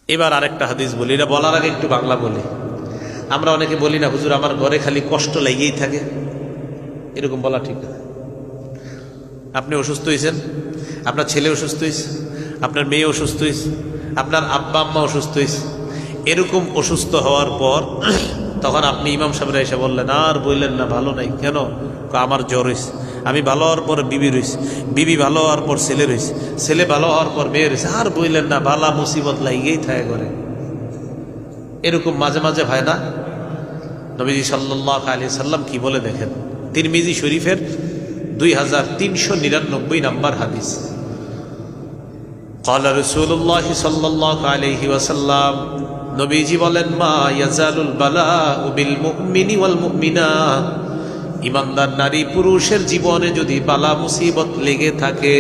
এবার আরেকটা হাদিস বলি, এটা বলার আগে একটু বাংলা বলি। আমরা অনেকে বলি না, হুজুর আমার ঘরে খালি কষ্ট লেগেই থাকে, এরকম বলা ঠিক না। আপনি অসুস্থ হয়েছেন, আপনার ছেলে অসুস্থ হয়েছে, আপনার মেয়ে অসুস্থ হয়েছে, আপনার আব্বা আম্মা অসুস্থ হয়েছে, এরকম অসুস্থ হওয়ার পর তখন আপনি ইমাম সাহেবরা এসে বললেন, আর বললেন না ভালো নাই কেন? আমার জ্বর হয়েছে। আমি ভালো হওয়ার পর বিবি রয়েছে, বিবি ভালো হওয়ার পর ছেলে রয়েছে, ছেলে ভালো হওয়ার পর মেয়ে রয়েছে, আর বললেন না বালা মুসিবত লাগেই থাকে করে। এরকম মাঝে মাঝে হয় না? নবীজি সাল্লাল্লাহু আলাইহি সাল্লাম কি বলে দেখেন, তিরমিজি শরীফের 2399 নম্বর হাদিস। ক্বালা রাসূলুল্লাহ সাল্লাল্লাহু আলাইহি ওয়াসাল্লাম, নবীজি বলেন, মা ইয়াজালুল বালাউ বিল মুমিনি ওয়াল মুমিনাত, ইমানদার নারী পুরুষের জীবনে যদি বালা মুসিবত লেগে থাকে,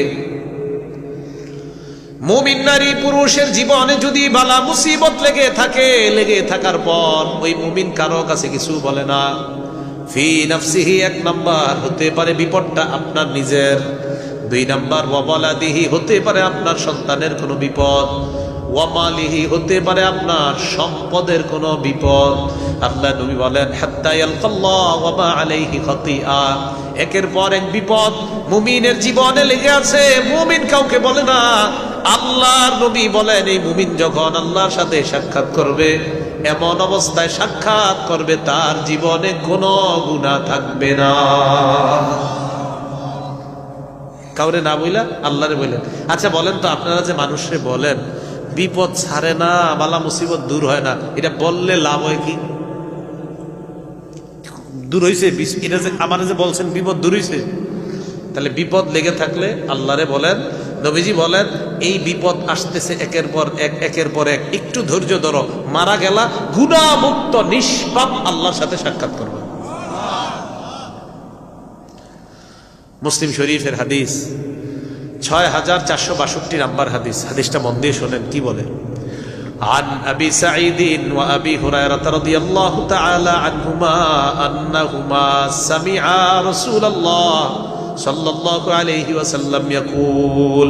মুমিন নারী পুরুষের জীবনে যদি বালা মুসিবত লেগে থাকে, লেগে থাকার পর ওই মুমিন কারো কাছে কিছু বলে না। ফি নাফসিহি, এক নাম্বার হতে পারে বিপদটা আপনার নিজের, দুই নাম্বার ওয়ালাদিহি হতে পারে আপনার সন্তানের কোনো বিপদ, ওয়ামালিহি হতে পারে আপনার সম্পদের কোনো বিপদ। আল্লাহ নবী বলেন, হাত্তা ইয়ালকাল্লাহ ওয়া মা আলাইহি খাতিআ, একের পর এক বিপদ মুমিনের জীবনে লেগে আছে, মুমিন কাউকে বলে না। আল্লাহর নবী বলেন, এই মুমিন যখন আল্লাহর সাথে সাক্ষাৎ করবে, এমন অবস্থায় সাক্ষাৎ করবে তার জীবনে কোনো গুনাহ থাকবে না। কাউরে না বইলা আল্লাহরে বললেন। আচ্ছা বলেন তো, আপনারা যে মানুষে বলেন বিপদ ছাড়ে না, বালা মুসিবত দূর হয় না, এটা বললে লাভ হয় কি? দূর হয়েছে? এটা যে আমার যে বলছেন বিপদ দূর হয়েছে, তাহলে বিপদ লেগে থাকলে আল্লাহরে বলেন। নবীজি বলেন, এই বিপদ আসতেছে একের পর এক, একের পর এক, একটু ধৈর্য ধরো, মারা গেলা গুনাহ মুক্ত নিষ্পাপ আল্লাহর সাথে সাক্ষাৎ করবে। মুসলিম শরীফের হাদিস 6462 নাম্বার হাদিস। হাদিসটা মন দিয়ে শোনেন কি বলে। عن أبي سعيد وأبي هريرة رضي الله تعالى عنهما أنهما سمعا رسول الله صلى الله عليه وسلم يقول,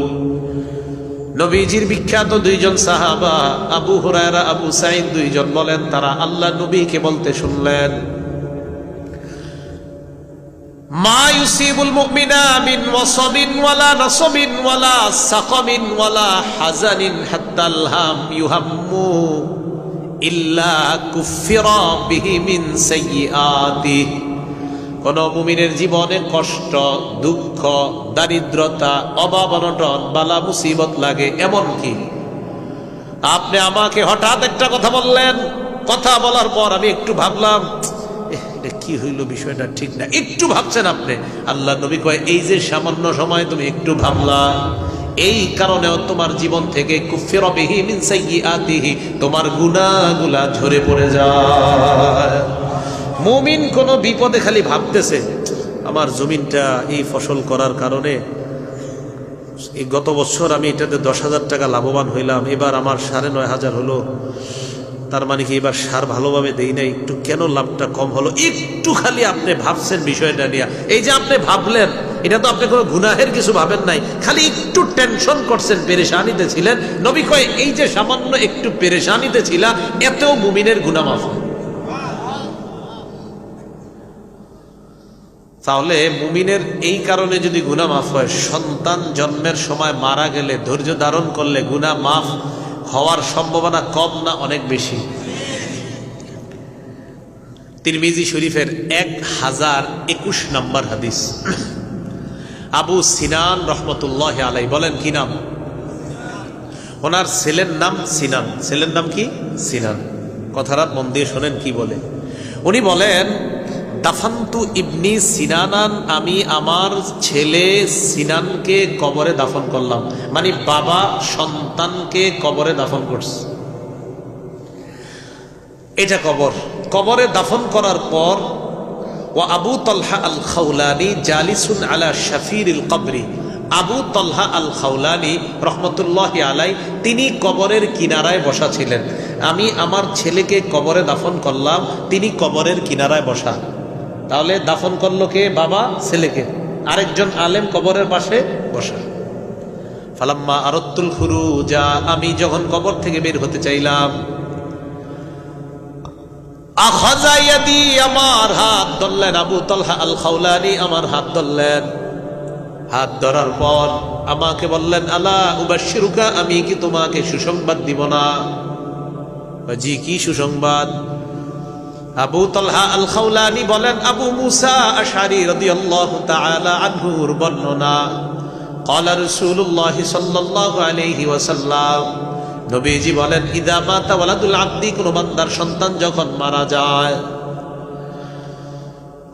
নবীজির বিখ্যাত দুইজন সাহাবা আবু হুরায়রা, আবু সাঈদ দুইজন বলেন, তারা আল্লাহ নবীকে বলতে শুনলেন, মা ইউসিবুল মুমিনা মিন ওয়াসাবিন ওয়ালা নাসাবিন ওয়ালা সাকামিন ওয়ালা হাজানিন হাত্তাল হাম ইউহাম্মু ইল্লা কুফিরা বিহি মিন সাইয়্যাতিহি, কোন মুমিনের জীবনে কষ্ট, দুঃখ, দারিদ্রতা, অভাব অনটন, বালা মুসিবত লাগে, এমন কি আপনি আমাকে হঠাৎ একটা কথা বললেন, কথা বলার পর আমি একটু ভাবলাম এটা কি হইল, বিষয়টা ঠিক না, একটু ভাবছেন আপনি। আল্লাহ নবী কয়, এই যে সামান্য সময় তুমি একটু ভাবলা, এই কারণেও তোমার জীবন থেকে কুফিরা বিহি মিন সাইয়্যাতিহি, তোমার গুনাহগুলা ঝরে পড়ে যায়। মুমিন কোন বিপদে খালি ভাবতেছে, আমার জমিনটা এই ফসল করার কারণে এই গত বছর আমি এটাতে 10,000 টাকা লাভবান হইলাম, এবার আমার 9,500 হলো, তার মানে কি এবার সার ভালোভাবে দেই নাই, একটু কেন লাভটা কম হলো, একটু খালি আপনি ভাবছেন বিষয়টা নিয়ে। এই যে আপনি ভাবলেন, এটা তো আপনি কোনো গুনাহের কিছু ভাবেন নাই, খালি একটু টেনশন করছেন, পেরেশানিতে ছিলেন। নবী কয়, এই যে সামান্য একটু পেরেশানিতে ছিলা, এতেও মুমিনের গুনাহ মাফ হয়। তাহলে মুমিনের এই কারণে যদি গুনাহ মাফ হয়, সন্তান জন্মের সময় মারা গেলে ধৈর্য ধারণ করলে গুনাহ মাফ হওয়ার সম্ভাবনা কম না অনেক বেশি? তিরমিজি শরীফের 1021 নম্বর হাদিস। আবু সিনান রহমতুল্লাহ আলাই বলেন, কি নাম ওনার? ছেলের নাম সিনান। ছেলের নাম কি? সিনান। কথাটা মন দিয়ে শোনেন কি বলে। উনি বলেন, দাফান্তু ইবনি সিনানান, আমি আমার ছেলে সিনানকে কবরে দাফন করলাম, মানে বাবা সন্তানকে কবরে দাফন করছে। এটা কবর, কবরে দাফন করার পর ও আবু তালহা আল খাউলানি জালিসুন আলা শাফিরিল কবরি, আবু তালহা আল খাউলানি রহমতুল্লাহি আলাই তিনি কবরের কিনারায় বসা ছিলেন। আমি আমার ছেলেকে কবরে দাফন করলাম, তিনি কবরের কিনারায় বসা। তাহলে দাফন করলো কে? বাবা ছেলেকে, আরেকজন আলেম কবরের পাশে বসা। ফালাম্মা আরাদতুল খুরুজা, আমি যখন কবর থেকে বের হতে চাইলাম, আখাযা ইয়াদি, আমার হাত ধরলেন আবু তালহা আল খাওলানি, আমার হাত ধরলেন। হাত ধরার পর আমাকে বললেন, আলা উবাশশিরুকা, আমি কি তোমাকে সুসংবাদ দিব না? জি, কি সুসংবাদ? আবু তালহা আল খাওলানি বলেন, আবু মুসা আশআরী রাদিয়াল্লাহু তাআলা আনহুর বর্ণনা, ক্বালা রাসূলুল্লাহ সাল্লাল্লাহু আলাইহি ওয়াসাল্লাম, নবীজি বলেন, ইদা মাতা ওয়ালাদুল আবদি, কোন বান্দার সন্তান যখন মারা যায়,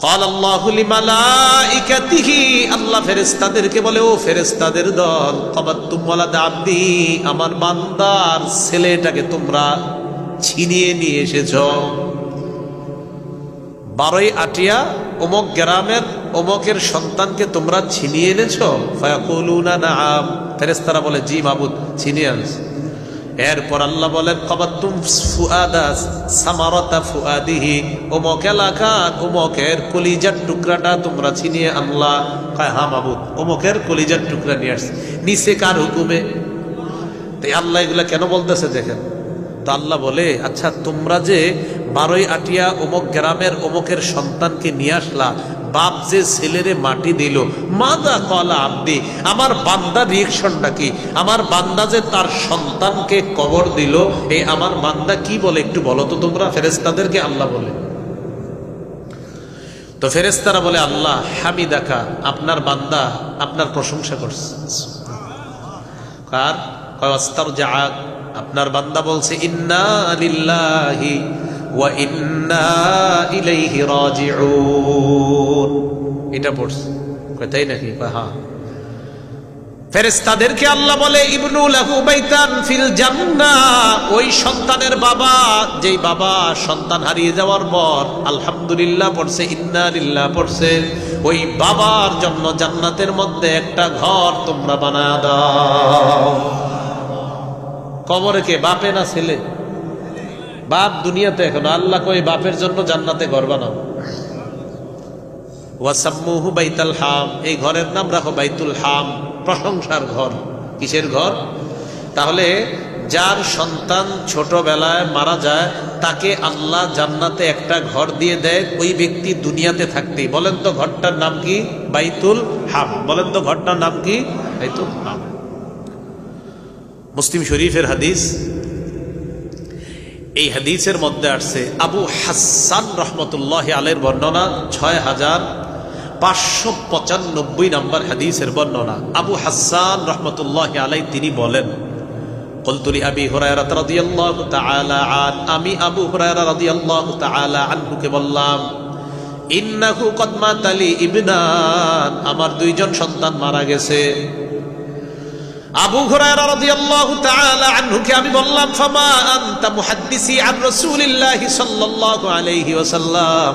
ক্বালা আল্লাহু লিমালাইকাতিহি, আল্লাহ ফেরেশতাদেরকে বলে, ও ফেরেশতাদের দল, ক্বাবাতুম ওয়ালাদ আবদি, আমার বান্দার ছেলেটাকে তোমরা ছিনিয়ে নিয়ে এসেছো। 12ই আটিয়া অমুক গ্রামের অমুকের সন্তানকে তোমরা ছিনিয়ে এনেছো? ফায়াকুলুনা নাআম, ফেরেশতারা বলে, জি মাবুদ, ছিনিয়ে আনছি। এরপর আল্লাহ বলেন, ক্বাবাতুম ফুআদা সামারাতা ফুআদিহি, অমুক এলাকার অমুকের কলিজার টুকরাটা তোমরা ছিনিয়ে আনলা। কয়, হ্যাঁ মাবুদ, অমুকের কলিজার টুকরা নিয়ে আসছে। নিচে কার হুকুমে? তাই আল্লাহ এগুলা কেন বলতেছে দেখেন তো। আল্লাহ বলে, আচ্ছা তোমরা যে 12ই আটিয়া অমুক গ্রামের অমুকের সন্তানকে নিয়ে আসলা, বাপ যে ছেলেরে মাটি দিল, মাদা কলা আব্দি, আমার বান্দার রিয়েকশনটা কি? আমার বান্দা যে তার সন্তানকে কবর দিল, এই আমার বান্দা কি বলে একটু বলো তো তোমরা। ফেরেশতাদেরকে আল্লাহ বলে। তো ফেরেশতারা বলে, আল্লাহ হামিদাকা, আপনার বান্দা আপনার প্রশংসা করছে। কার? কয়স্তারজাআক, আপনার বান্দা বলছে, ইন্না লিল্লাহি ওয়া ইন্না ইলাইহি রাজিউন, এটা পড়ছে। তাই নাকি? হ্যাঁ। ফেরেশতাদেরকে আল্লাহ বলে, ইবনু লাহু বাইতান ফিল জান্নাহ, ওই সন্তানের বাবা, যেই বাবা সন্তান হারিয়ে যাওয়ার পর আলহামদুলিল্লাহ পড়ছে, ইন্না লিল্লাহ পড়ছে, ওই বাবার জন্য জান্নাতের মধ্যে একটা ঘর তোমরা বানায় দাও। কবরে কে? বাপে না ছেলে? বাপ দুনিয়াতে এখন, আল্লাহ কই বাপের জন্য জান্নাতে ঘর বানাও। ওয়াসাম্মুহু বাইতুল হাম, এই ঘরের নাম রাখো বাইতুল হাম, প্রশংসার ঘর। কিসের ঘর? তাহলে যার সন্তান ছোটবেলায় মারা যায়, তাকে আল্লাহ জান্নাতে একটা ঘর দিয়ে দেয়, ওই ব্যক্তি দুনিয়াতে থাকতেই। বলেন তো ঘরটার নাম কি? বাইতুল হাম। বলেন তো ঘরটার নাম কি? বাইতুল হাম। মুসলিম শরীফের হাদিস। এই হাদিসের মধ্যে আসছে আবু হাসান রহমতুল্লাহ আলাইহির বর্ণনা, 6595 নম্বর হাদিসের বর্ণনা। আবু হাসান রহমতুল্লাহ আলাইহি তিনি বলেন, قلت لأبي هريرة رضي الله تعالى عنه, আমি আবু হুরায়রা রাদিয়াল্লাহু তাআলা আনহুকে বললাম, ইন্নাহু কদ মাতা লি ইবনান, আমার দুইজন সন্তান মারা গেছে। আবু হুরায়রা রাদিয়াল্লাহু তাআলা আনহুকে আমি বললাম, ফামা আনতা মুহাদ্দিসি আন রাসূলিল্লাহি সাল্লাল্লাহু আলাইহি ওয়াসাল্লাম,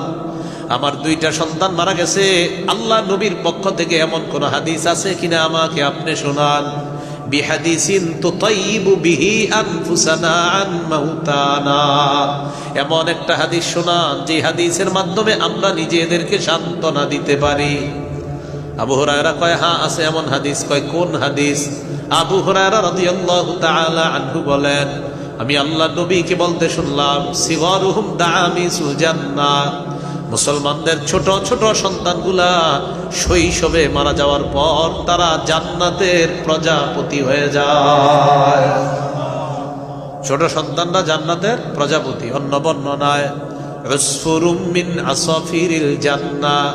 আমার দুইটা সন্তান মারা গেছে, আল্লাহ নবীর পক্ষ থেকে এমন কোন হাদিস আছে কিনা আমাকে আপনি শোনান। বিহাদিসিন তুতাইয়িবু বিহি আনফুসানা আন মাউতানা, এমন একটা হাদিস শোনান যে হাদিসের মাধ্যমে আমরা নিজেদেরকে সান্ত্বনা দিতে পারি। আবু হুরায়রা কয়, হ্যাঁ আছে এমন হাদিস। কয়, কোন হাদিস? আবু হুরায়রা রাদিয়াল্লাহু তাআলা আনহু বলেন, আমি আল্লাহ নবীকে বলতে শুনলাম, সিগারুহুম দাআমিসুল জান্নাহ, মুসলমানদের ছোট ছোট সন্তানগুলা শৈশবে মারা যাওয়ার পর তারা জান্নাতের প্রজাপতি হয়ে যায়। ছোট সন্তানরা জান্নাতের প্রজাপতি। অন্য বর্ণনায় উসফুরুম মিন আসাফিরিল জান্নাহ,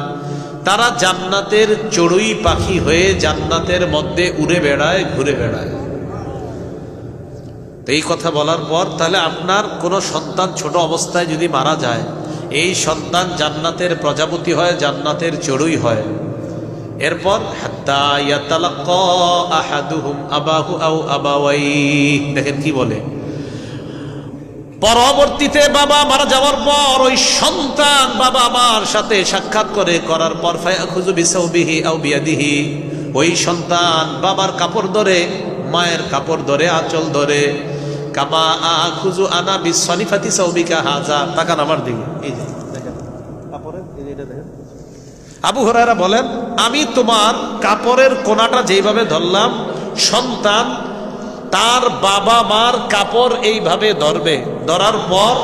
তারা জান্নাতের চড়ুই পাখি হয়ে জান্নাতের মধ্যে উড়ে বেড়ায়, ঘুরে বেড়ায়। এই কথা বলার পর তাহলে আপনার কোনো সন্তান ছোট অবস্থায় যদি মারা যায়, এই সন্তান জান্নাতের প্রজাপতি হয়, জান্নাতের চড়ুই হয়। এরপর হাত্তা ইয়াতালাক্কা আহাদুহুম আবাহু আও আবাওয়াইহি, দেখেন কি বলে, পরবর্তীতে বাবা মারা যাওয়ার পর ওই সন্তান বাবা মার সাথে সাক্ষাৎ করার পর ফায়াখুযু বিসাওবিহি আও বিয়াদিহি, ওই সন্তান বাবার কাপড় ধরে, মায়ের কাপড় ধরে, আঁচল ধরে, কামা আখুযু আনা বিসনিফাতি সাওবিকা হাযা, তাকান আমার দিকে, এই যে দেখেন কাপড়ের, এই যে দেখেন। আবু হুরায়রা বলেন, আমি তোমার কাপড়ের কোনাটা যেইভাবে ধরলাম সন্তান তার বাবা মার কাপড় এইভাবে ধরবে, ধরার পর